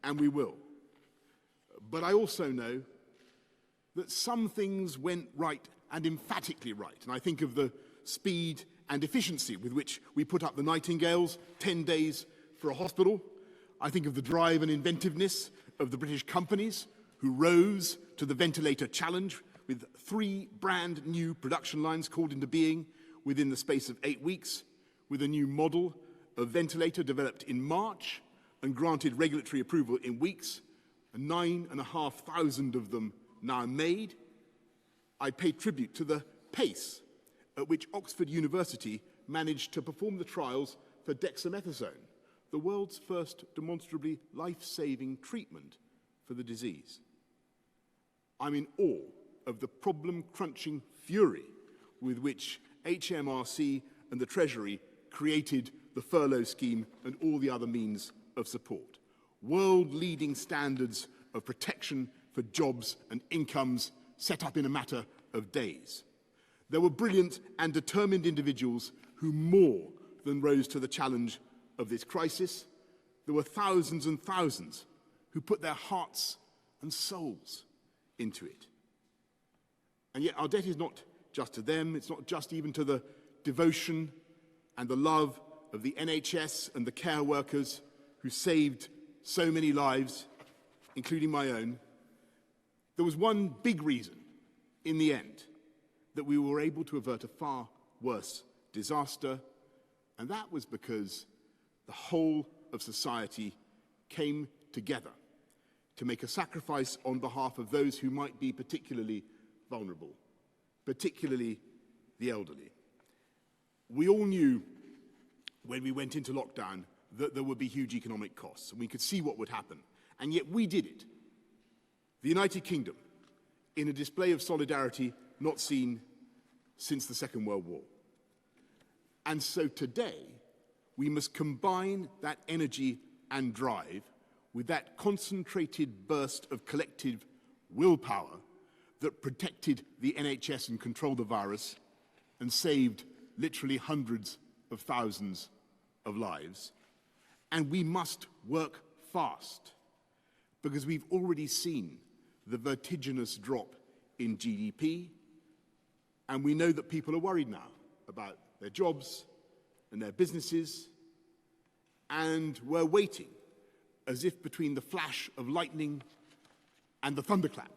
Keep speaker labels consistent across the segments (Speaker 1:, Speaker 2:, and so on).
Speaker 1: and we will. But I also know that some things went right, and emphatically right. And I think of the speed and efficiency with which we put up the Nightingales, 10 days for a hospital. I think of the drive and inventiveness of the British companies who rose to the ventilator challenge with 3 brand new production lines called into being within the space of 8 weeks, with a new model of ventilator developed in March and granted regulatory approval in weeks, and 9,500 of them now made. I pay tribute to the pace at which Oxford University managed to perform the trials for dexamethasone, the world's first demonstrably life-saving treatment for the disease. I'm in awe of the problem-crunching fury with which HMRC and the Treasury created the furlough scheme and all the other means of support. World-leading standards of protection for jobs and incomes set up in a matter of days. There were brilliant and determined individuals who more than rose to the challenge of this crisis. There were thousands and thousands who put their hearts and souls into it. And yet our debt is not just to them, it's not just even to the devotion and the love of the NHS and the care workers who saved so many lives, including my own. There was one big reason, in the end, that we were able to avert a far worse disaster, and that was because the whole of society came together to make a sacrifice on behalf of those who might be particularly vulnerable, particularly the elderly. We all knew when we went into lockdown that there would be huge economic costs, and we could see what would happen, and yet we did it. The United Kingdom, in a display of solidarity not seen since the Second World War. And so today, we must combine that energy and drive with that concentrated burst of collective willpower that protected the NHS and controlled the virus and saved literally hundreds of thousands of lives. And we must work fast, because we've already seen the vertiginous drop in GDP, and we know that people are worried now about their jobs and their businesses, and we're waiting as if between the flash of lightning and the thunderclap,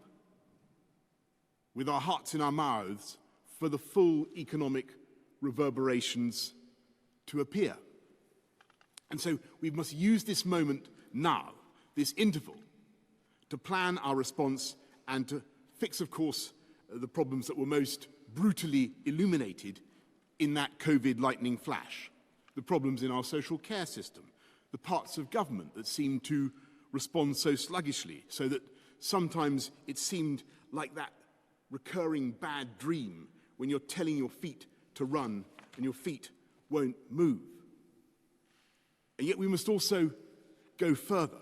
Speaker 1: with our hearts in our mouths, for the full economic reverberations to appear. And so we must use this moment now, this interval, to plan our response and to fix, of course, the problems that were most brutally illuminated in that COVID lightning flash. The problems in our social care system, the parts of government that seemed to respond so sluggishly, so that sometimes it seemed like that recurring bad dream when you're telling your feet to run and your feet won't move. And yet we must also go further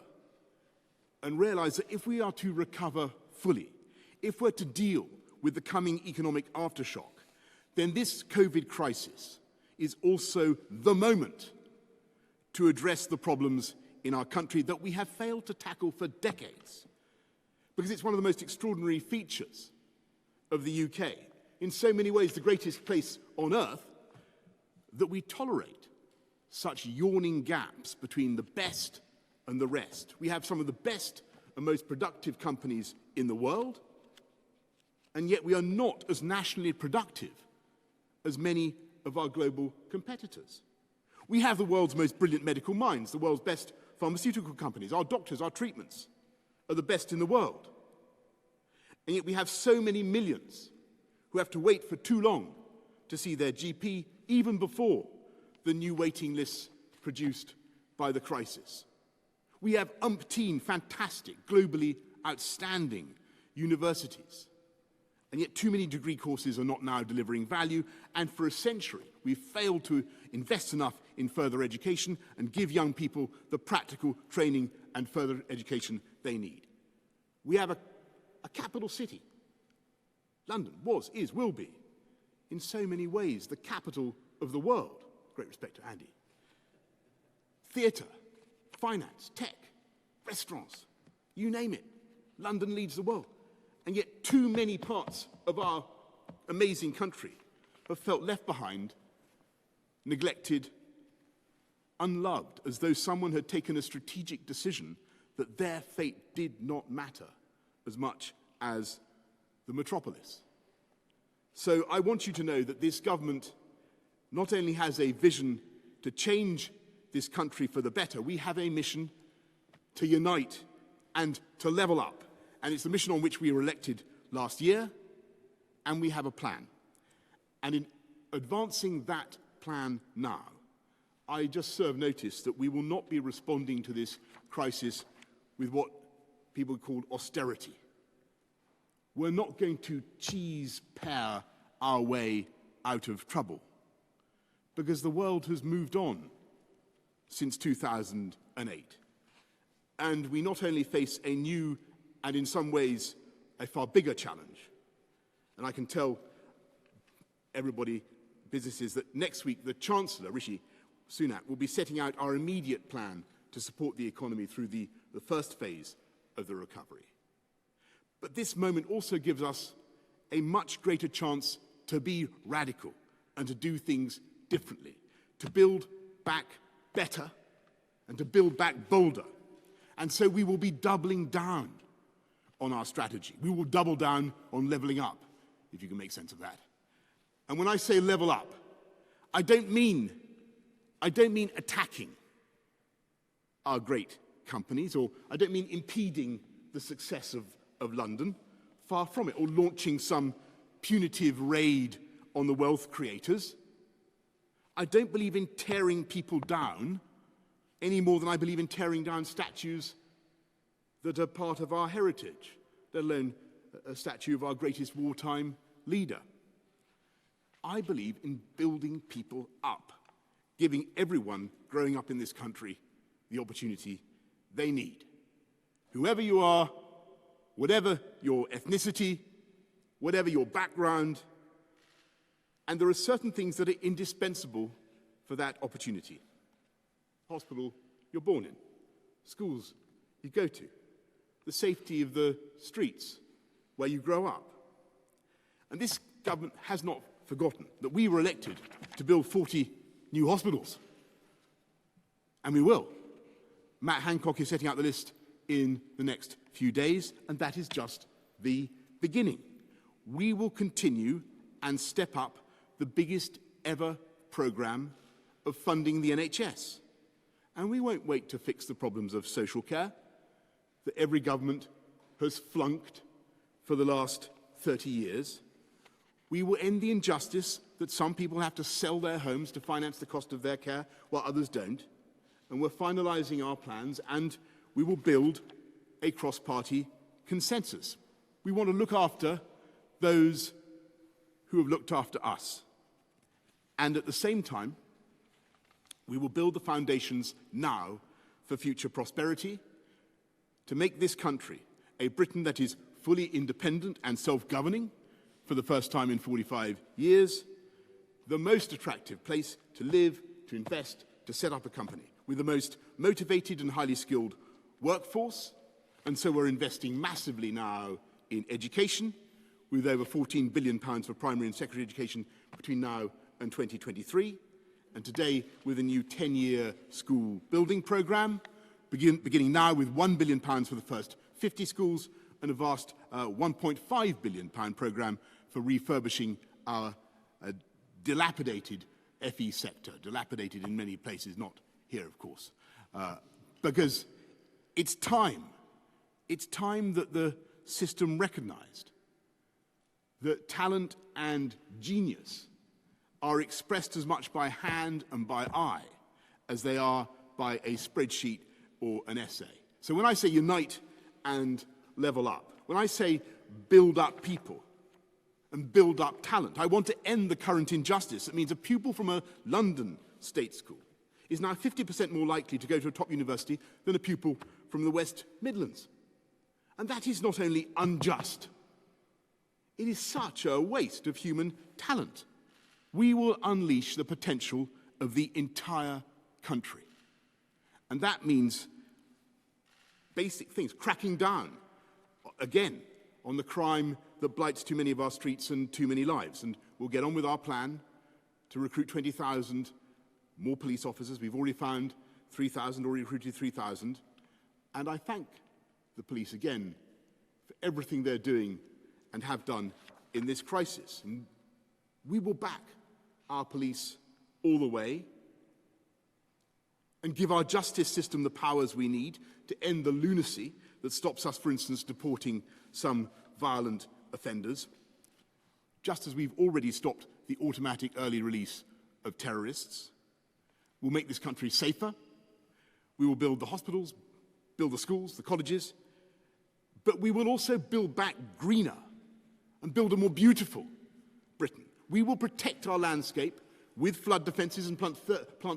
Speaker 1: and realize that if we are to recover fully, if we're to deal with the coming economic aftershock, then this COVID crisis is also the moment to address the problems in our country that we have failed to tackle for decades. Because it's one of the most extraordinary features of the UK, in so many ways the greatest place on earth, that we tolerate such yawning gaps between the best and the rest. We have some of the best and most productive companies in the world, and yet we are not as nationally productive as many of our global competitors. We have the world's most brilliant medical minds, the world's best pharmaceutical companies. Our doctors, our treatments are the best in the world. And yet we have so many millions who have to wait for too long to see their GP, even before the new waiting lists produced by the crisis. We have umpteen fantastic, globally outstanding universities. And yet too many degree courses are not now delivering value, and for a century we've failed to invest enough in further education and give young people the practical training and further education they need. We have a capital city. London was, is, will be, in so many ways, the capital of the world. Great respect to Andy. Theatre, finance, tech, restaurants, you name it. London leads the world. And yet too many parts of our amazing country have felt left behind, neglected, unloved, as though someone had taken a strategic decision that their fate did not matter as much as the metropolis. So I want you to know that this government not only has a vision to change this country for the better, we have a mission to unite and to level up. And it's the mission on which we were elected last year, and we have a plan. And in advancing that plan now, I just serve notice that we will not be responding to this crisis with what people call austerity. We're not going to cheese-pear our way out of trouble, because the world has moved on since 2008. And we not only face a new and in some ways a far bigger challenge, and I can tell everybody, businesses, that next week the Chancellor, Rishi Sunak, will be setting out our immediate plan to support the economy through the first phase of the recovery. But this moment also gives us a much greater chance to be radical and to do things differently, to build back better and to build back bolder. And so we will be doubling down on our strategy. We will double down on levelling up, if you can make sense of that. And when I say level up, I don't mean attacking our great companies, or I don't mean impeding the success of London, far from it, or launching some punitive raid on the wealth creators. I don't believe in tearing people down any more than I believe in tearing down statues that are part of our heritage, let alone a statue of our greatest wartime leader. I believe in building people up, giving everyone growing up in this country the opportunity they need. Whoever you are, whatever your ethnicity, whatever your background, and there are certain things that are indispensable for that opportunity. Hospital you're born in, schools you go to, the safety of the streets where you grow up. And this government has not forgotten that we were elected to build 40 new hospitals. And we will. Matt Hancock is setting out the list in the next few days, and that is just the beginning. We will continue and step up the biggest ever programme of funding the NHS. And we won't wait to fix the problems of social care that every government has flunked for the last 30 years. We will end the injustice that some people have to sell their homes to finance the cost of their care while others don't. And we're finalising our plans, and we will build a cross-party consensus. We want to look after those who have looked after us. And at the same time, we will build the foundations now for future prosperity, to make this country a Britain that is fully independent and self-governing for the first time in 45 years, the most attractive place to live, to invest, to set up a company, with the most motivated and highly skilled workforce. And so we're investing massively now in education, with over £14 billion for primary and secondary education between now and 2023. And today, with a new 10-year school building programme, beginning now with £1 billion for the first 50 schools, and a vast £1.5 billion programme for refurbishing our dilapidated FE sector, dilapidated in many places, not here, of course, because it's time that the system recognised that talent and genius are expressed as much by hand and by eye as they are by a spreadsheet or an essay. So when I say unite and level up, when I say build up people and build up talent, I want to end the current injustice. It means a pupil from a London state school is now 50% more likely to go to a top university than a pupil from the West Midlands. And that is not only unjust, it is such a waste of human talent. We will unleash the potential of the entire country. And that means basic things, cracking down, again, on the crime that blights too many of our streets and too many lives. And we'll get on with our plan to recruit 20,000 more police officers. We've already found 3,000, already recruited 3,000. And I thank the police again for everything they're doing and have done in this crisis. And we will back our police all the way and give our justice system the powers we need to end the lunacy that stops us, for instance, deporting some violent offenders, just as we've already stopped the automatic early release of terrorists. We'll make this country safer. We will build the hospitals, build the schools, the colleges, but we will also build back greener and build a more beautiful Britain. We will protect our landscape with flood defences and plant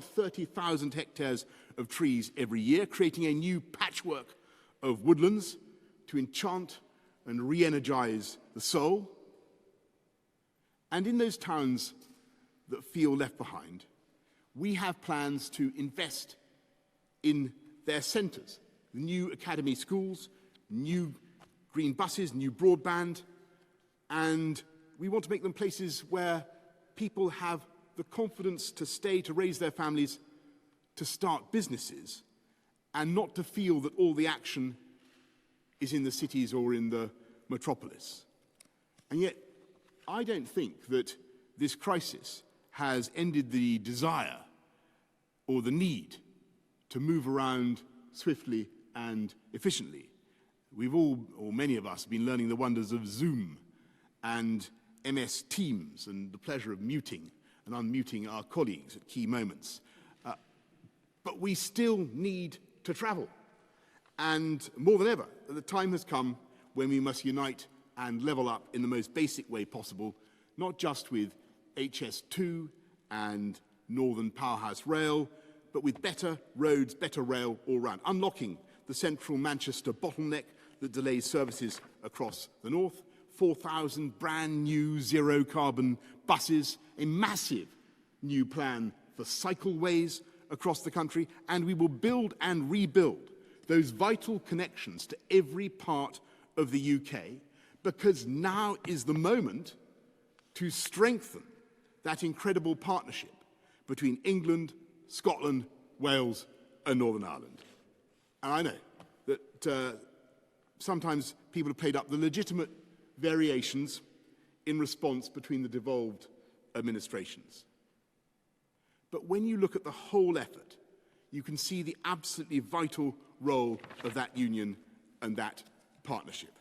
Speaker 1: 30,000 hectares of trees every year, creating a new patchwork of woodlands to enchant and re-energise the soul. And in those towns that feel left behind, we have plans to invest in their centres, the new academy schools, new green buses, new broadband, and we want to make them places where people have the confidence to stay, to raise their families, to start businesses, and not to feel that all the action is in the cities or in the metropolis. And yet, I don't think that this crisis has ended the desire or the need to move around swiftly and efficiently. We've all, or many of us, have been learning the wonders of Zoom and MS Teams and the pleasure of muting and unmuting our colleagues at key moments. But we still need to travel. And more than ever, the time has come when we must unite and level up in the most basic way possible, not just with HS2 and Northern Powerhouse Rail, but with better roads, better rail all round, unlocking the central Manchester bottleneck that delays services across the north, 4,000 brand new zero-carbon buses, a massive new plan for cycleways across the country, and we will build and rebuild those vital connections to every part of the UK, because now is the moment to strengthen that incredible partnership between England, Scotland, Wales and Northern Ireland. And I know that sometimes people have played up the legitimate variations in response between the devolved administrations. But when you look at the whole effort, you can see the absolutely vital role of that union and that partnership.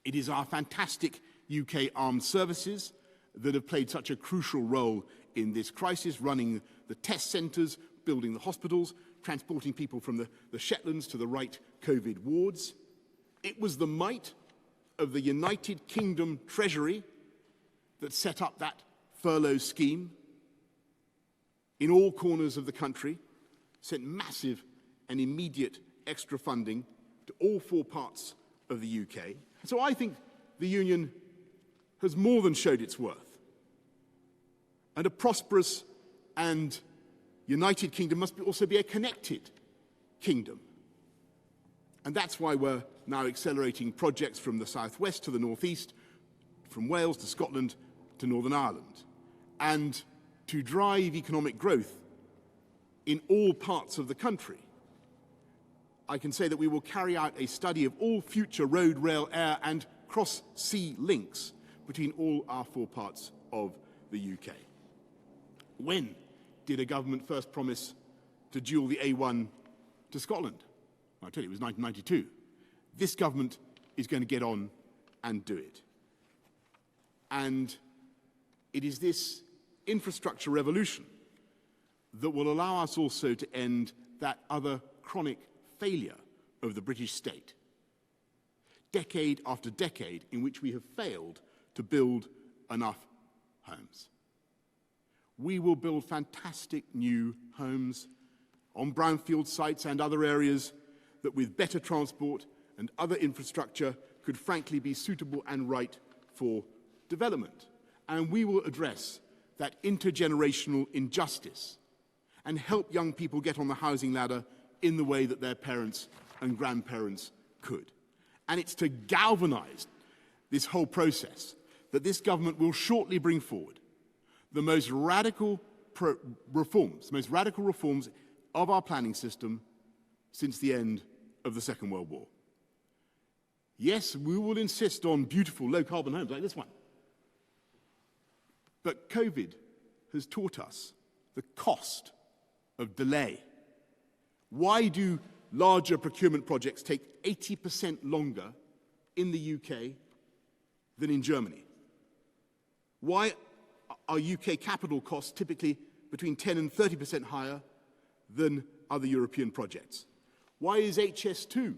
Speaker 1: It is our fantastic UK armed services that have played such a crucial role in this crisis, running the test centres, building the hospitals, transporting people from the Shetlands to the right COVID wards. It was the might of the United Kingdom Treasury that set up that furlough scheme in all corners of the country, sent massive and immediate extra funding to all four parts of the UK. So I think the union has more than showed its worth. And a prosperous and united kingdom must also be a connected kingdom. And that's why we're now accelerating projects from the southwest to the northeast, from Wales to Scotland to Northern Ireland. And to drive economic growth in all parts of the country, I can say that we will carry out a study of all future road, rail, air and cross-sea links between all our four parts of the UK. When did a government first promise to dual the A1 to Scotland? Well, I tell you, it was 1992. This government is going to get on and do it. And it is this infrastructure revolution that will allow us also to end that other chronic failure of the British state. Decade after decade in which we have failed to build enough homes. We will build fantastic new homes on brownfield sites and other areas that with better transport and other infrastructure could frankly be suitable and right for development. And we will address that intergenerational injustice and help young people get on the housing ladder in the way that their parents and grandparents could. And it's to galvanise this whole process that this government will shortly bring forward the most radical reforms of our planning system since the end of the Second World War. Yes, we will insist on beautiful low-carbon homes like this one. But COVID has taught us the cost of delay. Why do larger procurement projects take 80% longer in the UK than in Germany? Why are UK capital costs typically between 10 and 30% higher than other European projects? Why is HS2,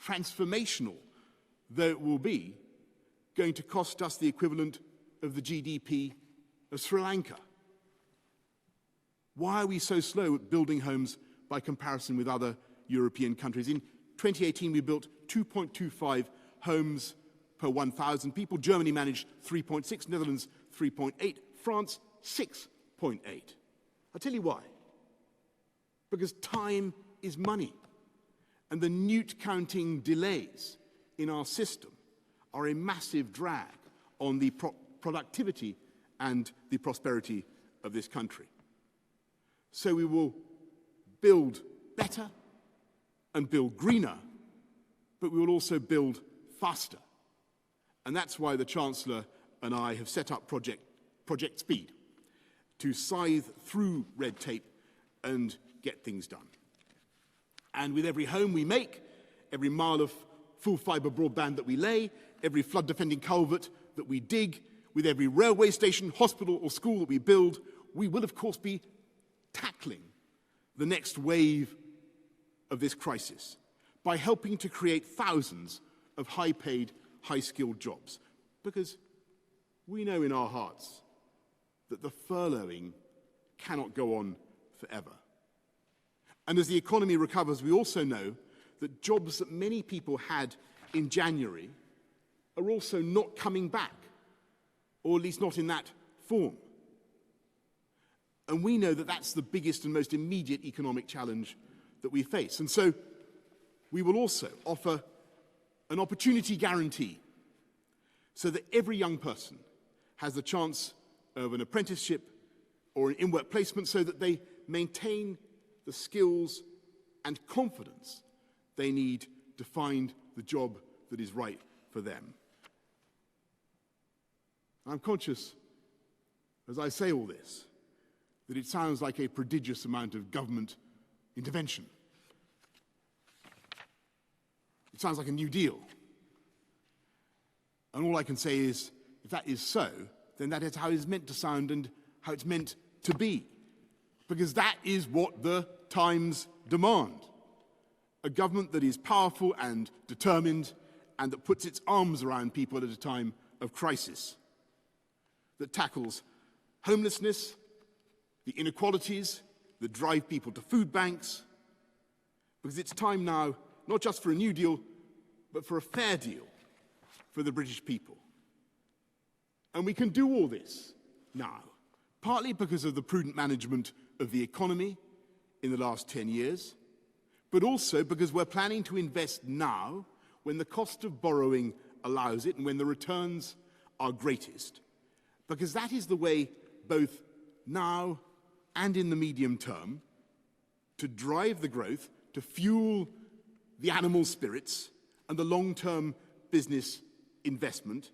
Speaker 1: transformational though it will be, going to cost us the equivalent of the GDP of Sri Lanka? Why are we so slow at building homes by comparison with other European countries? In 2018, we built 2.25 homes per 1,000 people. Germany managed 3.6, Netherlands 3.8, France 6.8. I'll tell you why. Because time is money. And the newt counting delays in our system are a massive drag on the productivity and the prosperity of this country. So we will build better and build greener, but we will also build faster. And that's why the Chancellor and I have set up Project Speed to scythe through red tape and get things done. And with every home we make, every mile of full fibre broadband that we lay, every flood-defending culvert that we dig, with every railway station, hospital or school that we build, we will of course be tackling the next wave of this crisis by helping to create thousands of high-paid, high-skilled jobs. Because we know in our hearts that the furloughing cannot go on forever. And as the economy recovers, we also know that jobs that many people had in January are also not coming back, or at least not in that form. And we know that that's the biggest and most immediate economic challenge that we face. And so we will also offer an opportunity guarantee so that every young person has the chance of an apprenticeship or an in-work placement so that they maintain the skills and confidence they need to find the job that is right for them. I'm conscious, as I say all this, that it sounds like a prodigious amount of government intervention. It sounds like a New Deal. And all I can say is, if that is so, then that is how it's meant to sound and how it's meant to be. Because that is what the times demand. A government that is powerful and determined and that puts its arms around people at a time of crisis. That tackles homelessness, the inequalities that drive people to food banks. Because it's time now, not just for a New Deal, but for a fair deal for the British people. And we can do all this now, partly because of the prudent management of the economy in the last 10 years, but also because we're planning to invest now when the cost of borrowing allows it and when the returns are greatest. Because that is the way, both now and in the medium term, to drive the growth, to fuel the animal spirits and the long-term business investment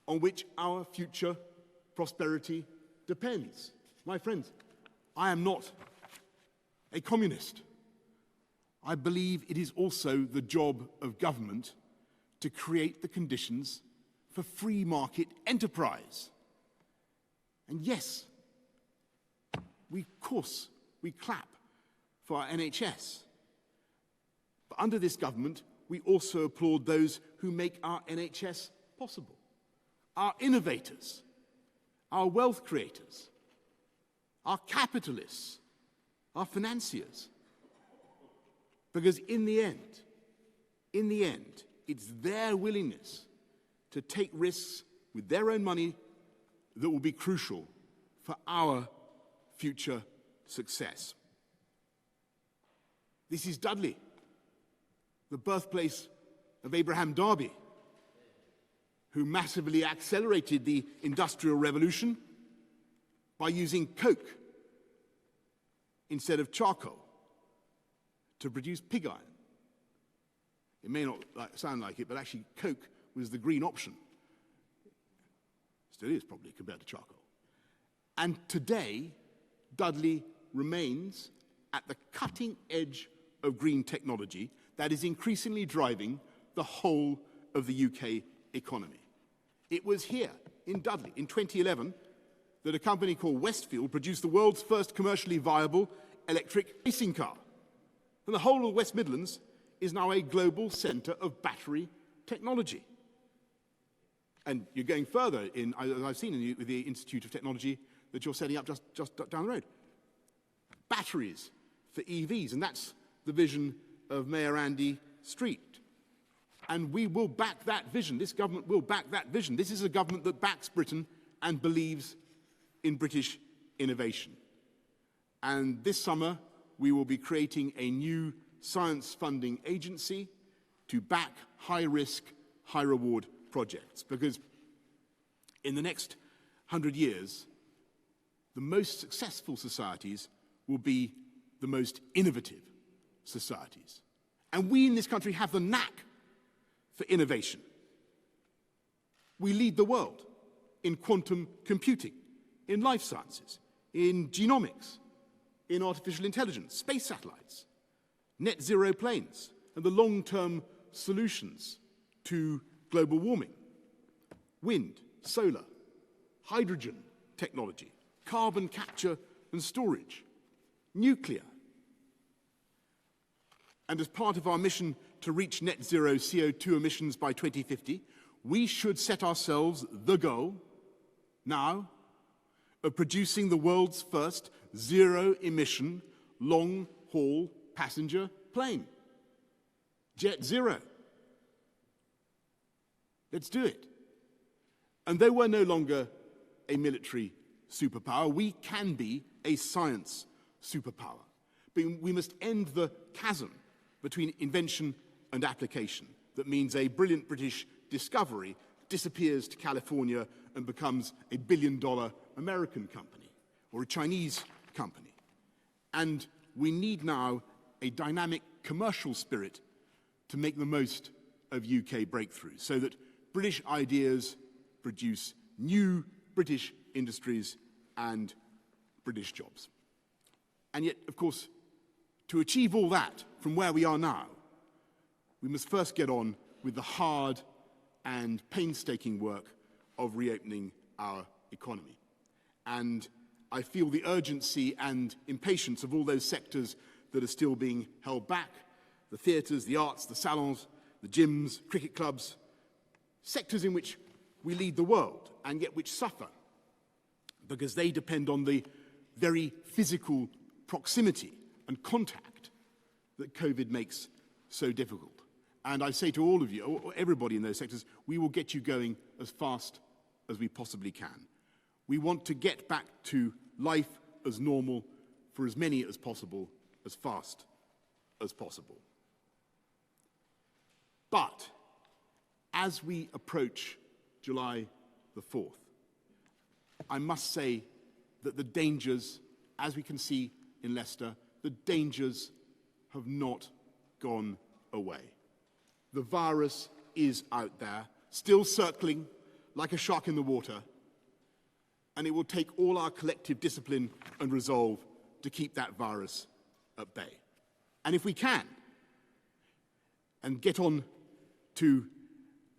Speaker 1: on which our future prosperity depends. My friends, I am not a communist. I believe it is also the job of government to create the conditions for free market enterprise. And yes, of course, we clap for our NHS. But under this government, we also applaud those who make our NHS possible. Our innovators, our wealth creators, our capitalists, our financiers. Because in the end, it's their willingness to take risks with their own money that will be crucial for our future success. This is Dudley. the birthplace of Abraham Darby, who massively accelerated the Industrial Revolution by using coke instead of charcoal to produce pig iron. It may not sound like it, but actually coke was the green option. Still is probably compared to charcoal. And today, Dudley remains at the cutting edge of green technology that is increasingly driving the whole of the UK economy. It was here, in Dudley, in 2011, that a company called Westfield produced the world's first commercially viable electric racing car. And the whole of West Midlands is now a global centre of battery technology. And you're going further, as I've seen with the Institute of Technology that you're setting up just down the road. Batteries for EVs, and that's the vision of Mayor Andy Street. And we will back that vision. This government will back that vision. This is a government that backs Britain and believes in British innovation. And this summer, we will be creating a new science funding agency to back high-risk, high-reward projects. Because in the next 100 years, the most successful societies will be the most innovative societies. And we in this country have the knack for innovation. We lead the world in quantum computing, in life sciences, in genomics, in artificial intelligence, space satellites, net zero planes, and the long-term solutions to global warming, wind, solar, hydrogen technology, carbon capture and storage, nuclear. And as part of our mission to reach net zero CO2 emissions by 2050, we should set ourselves the goal now of producing the world's first zero-emission long-haul passenger plane. Jet Zero. Let's do it. And though we're no longer a military superpower, we can be a science superpower. But we must end the chasm between invention and application. That means a brilliant British discovery disappears to California and becomes a billion-dollar American company or a Chinese company. And we need now a dynamic commercial spirit to make the most of UK breakthroughs so that British ideas produce new British industries and British jobs. And yet, of course, to achieve all that from where we are now, we must first get on with the hard and painstaking work of reopening our economy. And I feel the urgency and impatience of all those sectors that are still being held back, the theatres, the arts, the salons, the gyms, cricket clubs, sectors in which we lead the world and yet which suffer because they depend on the very physical proximity and contact that COVID makes so difficult. And I say to all of you, or everybody in those sectors, we will get you going as fast as we possibly can. We want to get back to life as normal for as many as possible, as fast as possible. But as we approach July the 4th, I must say that the dangers, as we can see in Leicester, the dangers have not gone away. The virus is out there, still circling like a shark in the water, and it will take all our collective discipline and resolve to keep that virus at bay. And if we can, and get on to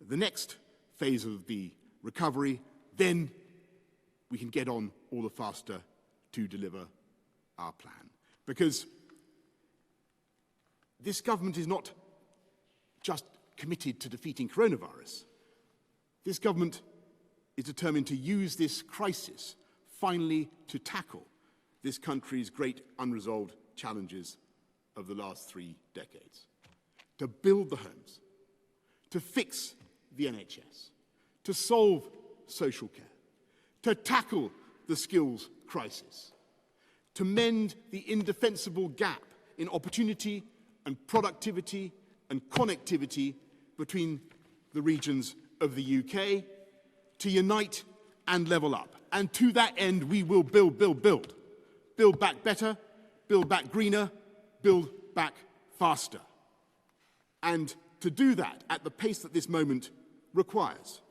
Speaker 1: the next phase of the recovery, then we can get on all the faster to deliver our plan. Because this government is not just committed to defeating coronavirus. This government is determined to use this crisis finally to tackle this country's great unresolved challenges of the last 3 decades. To build the homes, to fix the NHS, to solve social care, to tackle the skills crisis, to mend the indefensible gap in opportunity and productivity and connectivity between the regions of the UK to unite and level up. And to that end, we will build. Build back better, build back greener, build back faster. And to do that at the pace that this moment requires,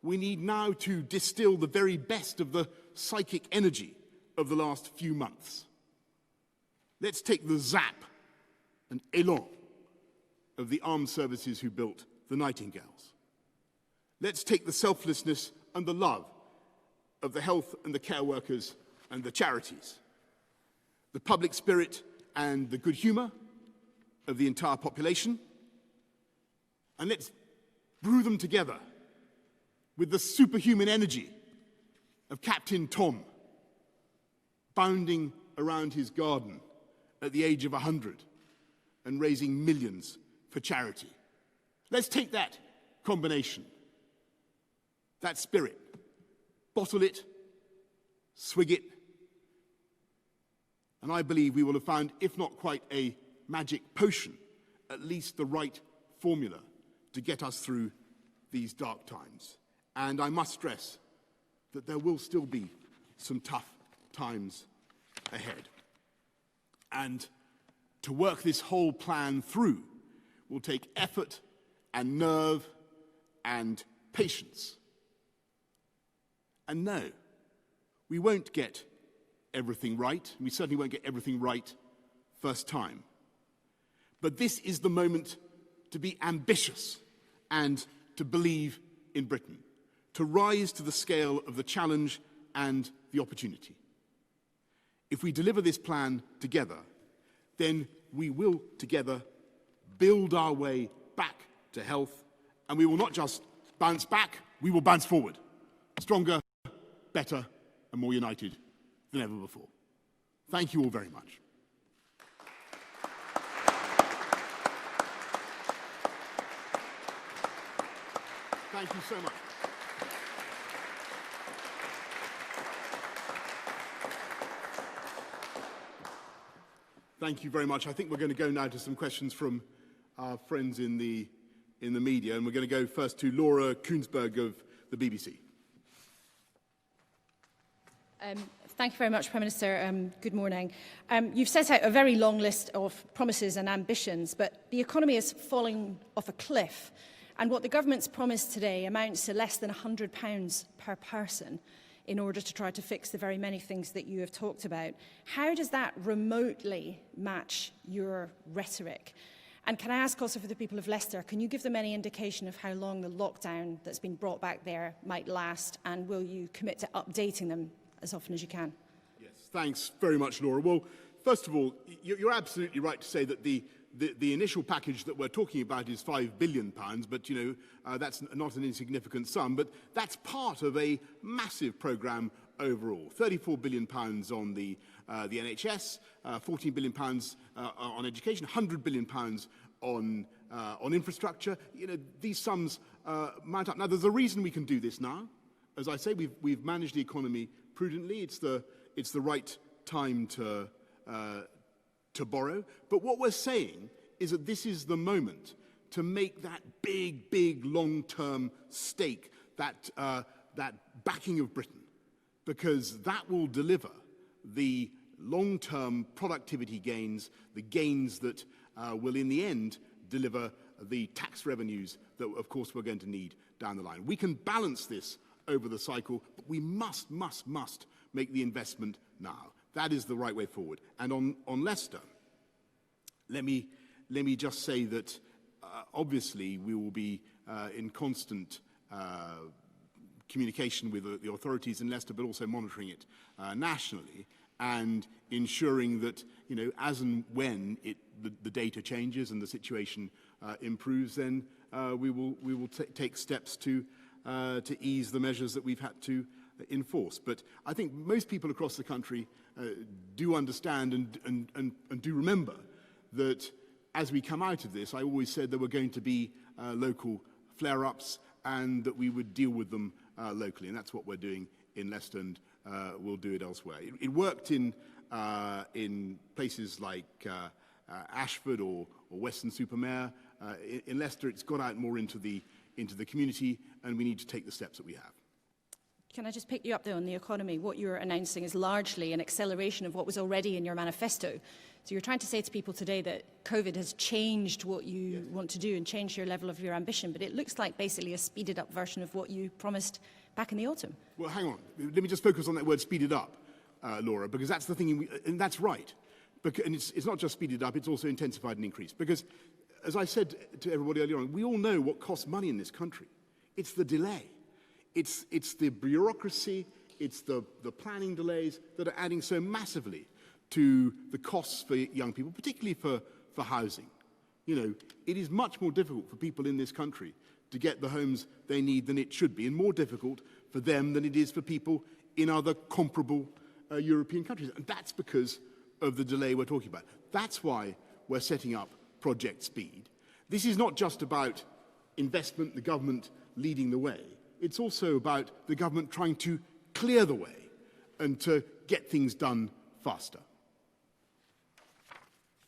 Speaker 1: we need now to distill the very best of the psychic energy of the last few months. Let's take the zap and élan of the armed services who built the Nightingales. Let's take the selflessness and the love of the health and the care workers and the charities, the public spirit and the good humour of the entire population, and let's brew them together with the superhuman energy of Captain Tom, bounding around his garden at the age of 100 and raising millions for charity. Let's take that combination, that spirit, bottle it, swig it, and I believe we will have found, if not quite a magic potion, at least the right formula to get us through these dark times. And I must stress that there will still be some tough times ahead. And to work this whole plan through will take effort and nerve and patience. And no, we won't get everything right. We certainly won't get everything right first time. But this is the moment to be ambitious and to believe in Britain, to rise to the scale of the challenge and the opportunity. If we deliver this plan together, then we will together build our way back to health, and we will not just bounce back, we will bounce forward, stronger, better, and more united than ever before. Thank you all very much. Thank you so much. Thank you very much. I think we're going to go now to some questions from our friends in the media, and we're going to go first to Laura Koonsberg of the BBC.
Speaker 2: Thank you very much, Prime Minister. Good morning. You've set out a very long list of promises and ambitions, but the economy is falling off a cliff, and what the government's promised today amounts to less than £100 per person in order to try to fix the very many things that you have talked about. How does that remotely match your rhetoric? And can I ask also for the people of Leicester, can you give them any indication of how long the lockdown that's been brought back there might last, and will you commit to updating them as often as you can?
Speaker 1: Yes, thanks very much, Laura. Well, first of all, you're absolutely right to say that the initial package that we're talking about is £5 billion, but, you know, that's not an insignificant sum, but that's part of a massive programme overall. £34 billion on the NHS, £14 billion on education, £100 billion on infrastructure. You know, these sums mount up. Now, there's a reason we can do this now. As I say, we've managed the economy prudently. It's the right time to borrow. But what we're saying is that this is the moment to make that big, long-term stake, that backing of Britain, because that will deliver the long-term productivity gains, the gains that will in the end deliver the tax revenues that, of course, we're going to need down the line. We can balance this over the cycle, but we must make the investment now. That is the right way forward. And on Leicester, let me just say that obviously we will be in constant communication with the authorities in Leicester, but also monitoring it nationally and ensuring that, you know, as and when the data changes and the situation improves, then we will take steps to ease the measures that we've had to enforce. But I think most people across the country do understand and do remember that as we come out of this, I always said there were going to be local flare-ups and that we would deal with them locally, and that's what we're doing in Leicester, and we'll do it elsewhere. It worked in places like Ashford or Weston-super-Mare In Leicester, it's got out more into the community, and we need to take the steps that we have.
Speaker 2: Can I just pick you up there on the economy? What you're announcing is largely an acceleration of what was already in your manifesto. So you're trying to say to people today that COVID has changed what you want to do and changed your level of your ambition, but it looks like basically a speeded up version of what you promised back in the autumn.
Speaker 1: Well, hang on. Let me just focus on that word speeded up, Laura, because that's the thing, and that's right. And it's not just speeded up, it's also intensified and increased. Because, as I said to everybody earlier on, we all know what costs money in this country. It's the delay. It's the bureaucracy, it's the planning delays that are adding so massively to the costs for young people, particularly for housing. You know, it is much more difficult for people in this country to get the homes they need than it should be, and more difficult for them than it is for people in other comparable European countries. And that's because of the delay we're talking about. That's why we're setting up Project Speed. This is not just about investment, the government leading the way. It's also about the government trying to clear the way and to get things done faster.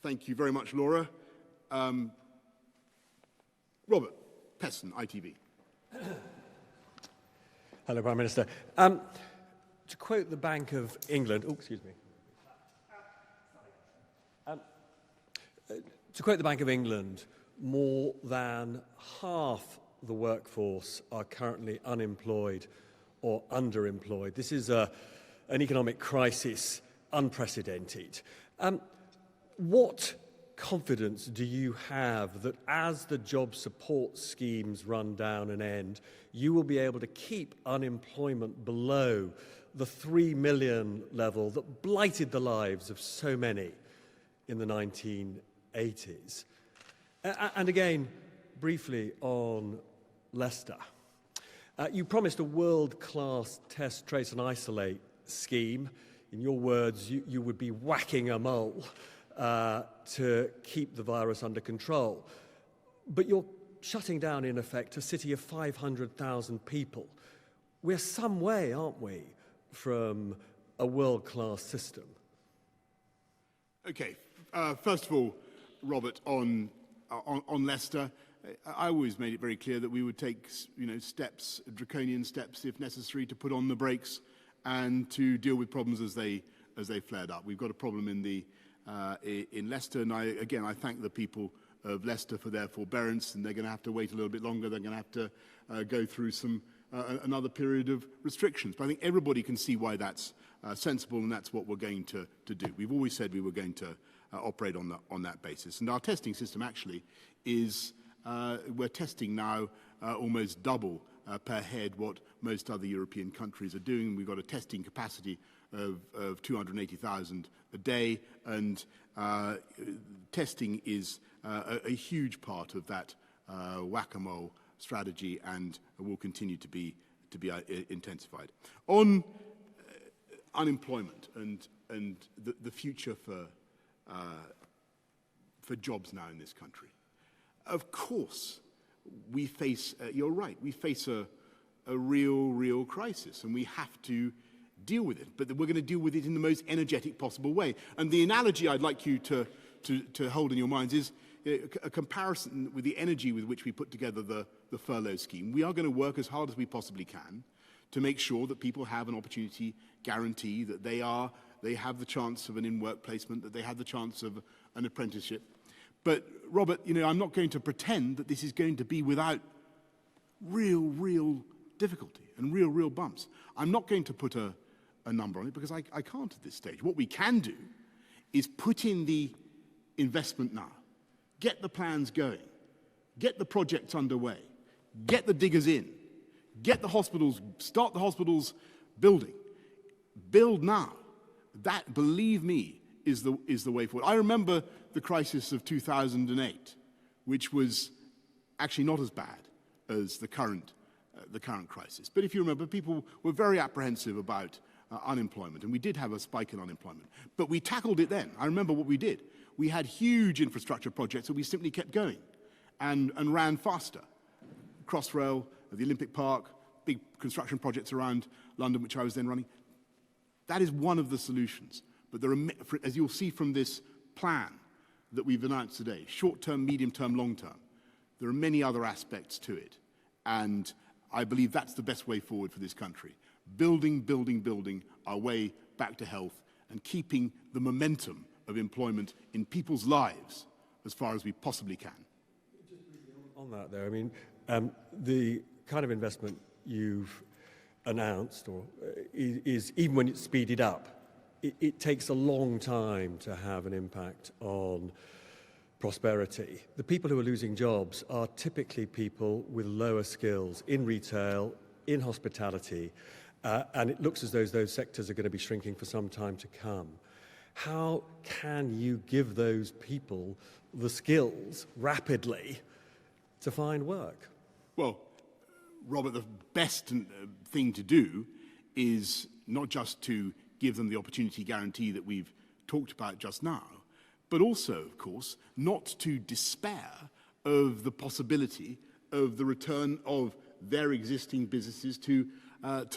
Speaker 1: Thank you very much, Laura. Robert Peston, ITV.
Speaker 3: Hello, Prime Minister. To quote the Bank of England, to quote the Bank of England, more than half the workforce are currently unemployed or underemployed. This is an economic crisis unprecedented. What confidence do you have that as the job support schemes run down and end, you will be able to keep unemployment below the 3 million level that blighted the lives of so many in the 1980s? And again, briefly on Leicester. You promised a world-class test, trace and isolate scheme. In your words, you would be whacking a mole to keep the virus under control. But you're shutting down, in effect, a city of 500,000 people. We're some way, aren't we, from a world-class system?
Speaker 1: Okay. First of all, Robert, on Leicester, I always made it very clear that we would take, steps, draconian steps, if necessary, to put on the brakes and to deal with problems as they flared up. We've got a problem in Leicester, and I thank the people of Leicester for their forbearance, and they're going to have to wait a little bit longer. They're going to have to go through another period of restrictions. But I think everybody can see why that's sensible, and that's what we're going to do. We've always said we were going to operate on that basis. And our testing system actually is, we're testing now almost double per head what most other European countries are doing. We've got a testing capacity of 280,000 a day, and testing is a huge part of that whack-a-mole strategy, and will continue to be intensified. On unemployment and the future for jobs now in this country, of course we face. You're right. We face a real crisis, and we have to deal with it. But we're going to deal with it in the most energetic possible way. And the analogy I'd like you to hold in your minds is a comparison with the energy with which we put together the furlough scheme. We are going to work as hard as we possibly can to make sure that people have an opportunity guarantee, that they have the chance of an in-work placement, that they have the chance of an apprenticeship. But, Robert, I'm not going to pretend that this is going to be without real difficulty and real bumps. I'm not going to put a number on it because I can't at this stage. What we can do is put in the investment now, get the plans going, get the projects underway, get the diggers in, get the hospitals, start the hospitals building, build now. That, believe me, is the way forward. I remember the crisis of 2008, which was actually not as bad as the current crisis. But if you remember, people were very apprehensive about unemployment, and we did have a spike in unemployment. But we tackled it then. I remember what we did. We had huge infrastructure projects that we simply kept going and ran faster. Crossrail, the Olympic Park, big construction projects around London, which I was then running. That is one of the solutions. But there are, as you'll see from this plan that we've announced today, short-term, medium-term, long-term, There are many other aspects to it, and I believe that's the best way forward for this country. Building, building, building our way back to health and keeping the momentum of employment in people's lives as far as we possibly can.
Speaker 3: On that, though, I mean, the kind of investment you've announced is even when it's speeded up, it takes a long time to have an impact on prosperity. The people who are losing jobs are typically people with lower skills in retail, in hospitality, and it looks as though those sectors are going to be shrinking for some time to come. How can you give those people the skills rapidly to find work?
Speaker 1: Well, Robert, the best thing to do is not just to give them the opportunity guarantee that we've talked about just now, but also, of course, not to despair of the possibility of the return of their existing businesses to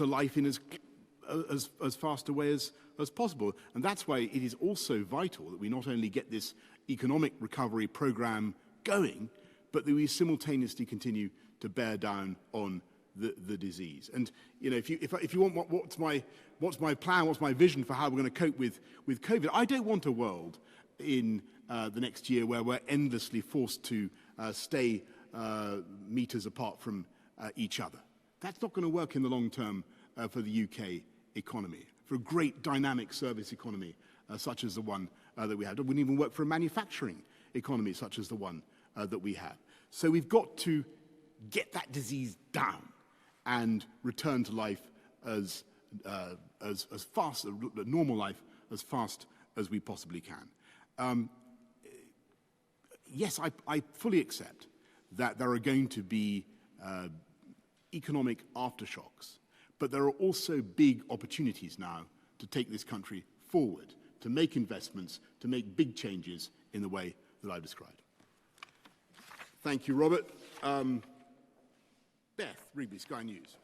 Speaker 1: life in as fast a way as possible. And that's why it is also vital that we not only get this economic recovery program going, but that we simultaneously continue to bear down on the disease. And you know, if you want what's my plan, what's my vision for how we're going to cope with COVID, I don't want a world in the next year where we're endlessly forced to stay meters apart from each other. That's not going to work in the long term for the UK economy, for a great dynamic service economy such as the one that we have. It wouldn't even work for a manufacturing economy such as the one that we have. So we've got to get that disease down and return to life as fast, a normal life, as fast as we possibly can. Yes, I fully accept that there are going to be economic aftershocks, but there are also big opportunities now to take this country forward, to make investments, to make big changes in the way that I've described. Thank you, Robert. Beth Rigby, Sky News.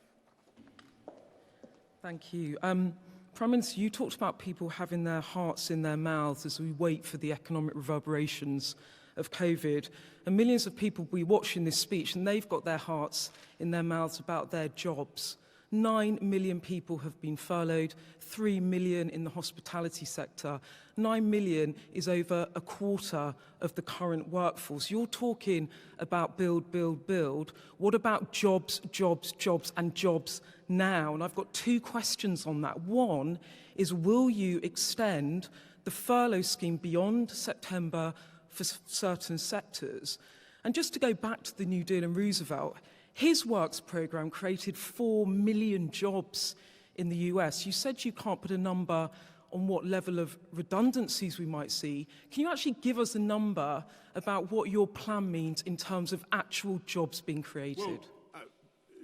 Speaker 4: Thank you. Prime Minister, you talked about people having their hearts in their mouths as we wait for the economic reverberations of COVID. And millions of people will be watching this speech and they've got their hearts in their mouths about their jobs. 9 million people have been furloughed, 3 million in the hospitality sector. 9 million is over a quarter of the current workforce. You're talking about build, build, build. What about jobs, jobs, jobs, and jobs now? And I've got 2 questions on that. One is, will you extend the furlough scheme beyond September for certain sectors? And just to go back to the New Deal and Roosevelt, his works programme created 4 million jobs in the US. You said you can't put a number on what level of redundancies we might see. Can you actually give us a number about what your plan means in terms of actual jobs being created?
Speaker 1: Well,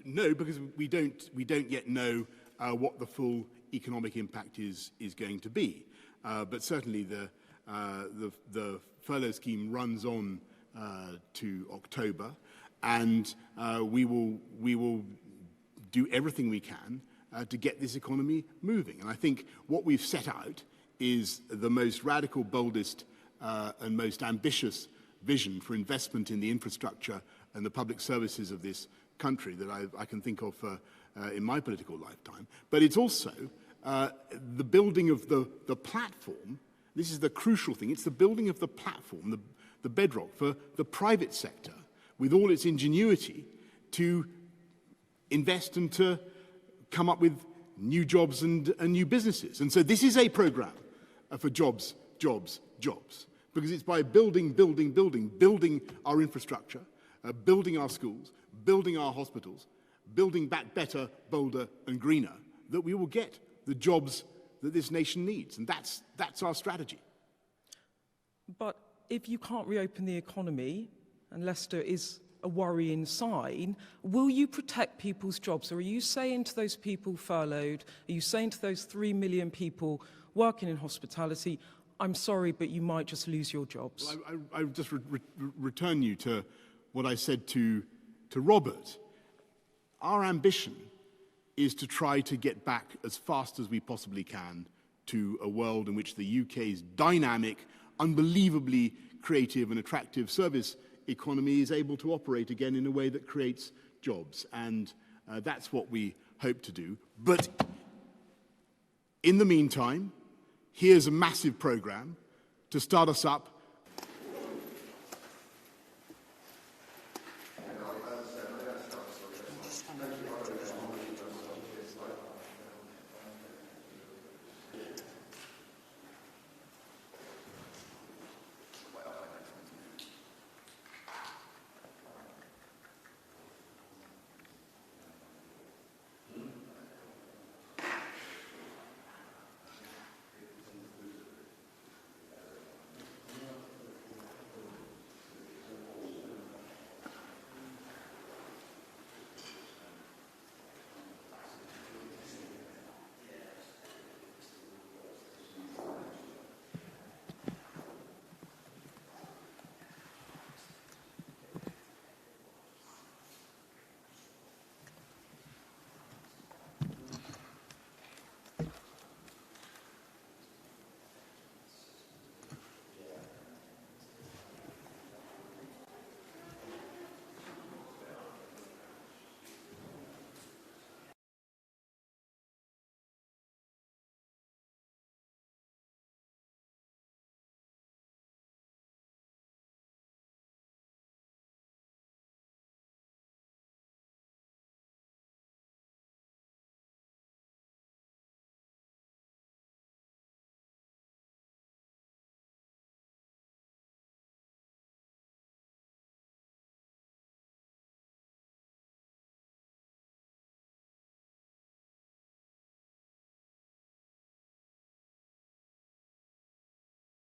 Speaker 1: no, because we don't yet know what the full economic impact is going to be. But certainly the furlough scheme runs on to October. And we will do everything we can to get this economy moving. And I think what we've set out is the most radical, boldest and most ambitious vision for investment in the infrastructure and the public services of this country that I can think of in my political lifetime. But it's also the building of the platform. This is the crucial thing. It's the building of the platform, the bedrock for the private sector, with all its ingenuity, to invest and to come up with new jobs and new businesses. And so this is a programme for jobs, jobs, jobs, because it's by building our infrastructure, building our schools, building our hospitals, building back better, bolder and greener, that we will get the jobs that this nation needs. And that's our strategy.
Speaker 4: But if you can't reopen the economy, and Leicester is a worrying sign, will you protect people's jobs? Or are you saying to those people furloughed, are you saying to those 3 million people working in hospitality, I'm sorry, but you might just lose your jobs?
Speaker 1: Well, I just return you to what I said to Robert. Our ambition is to try to get back as fast as we possibly can to a world in which the UK's dynamic, unbelievably creative and attractive service economy is able to operate again in a way that creates jobs. And that's what we hope to do. But in the meantime, here's a massive programme to start us up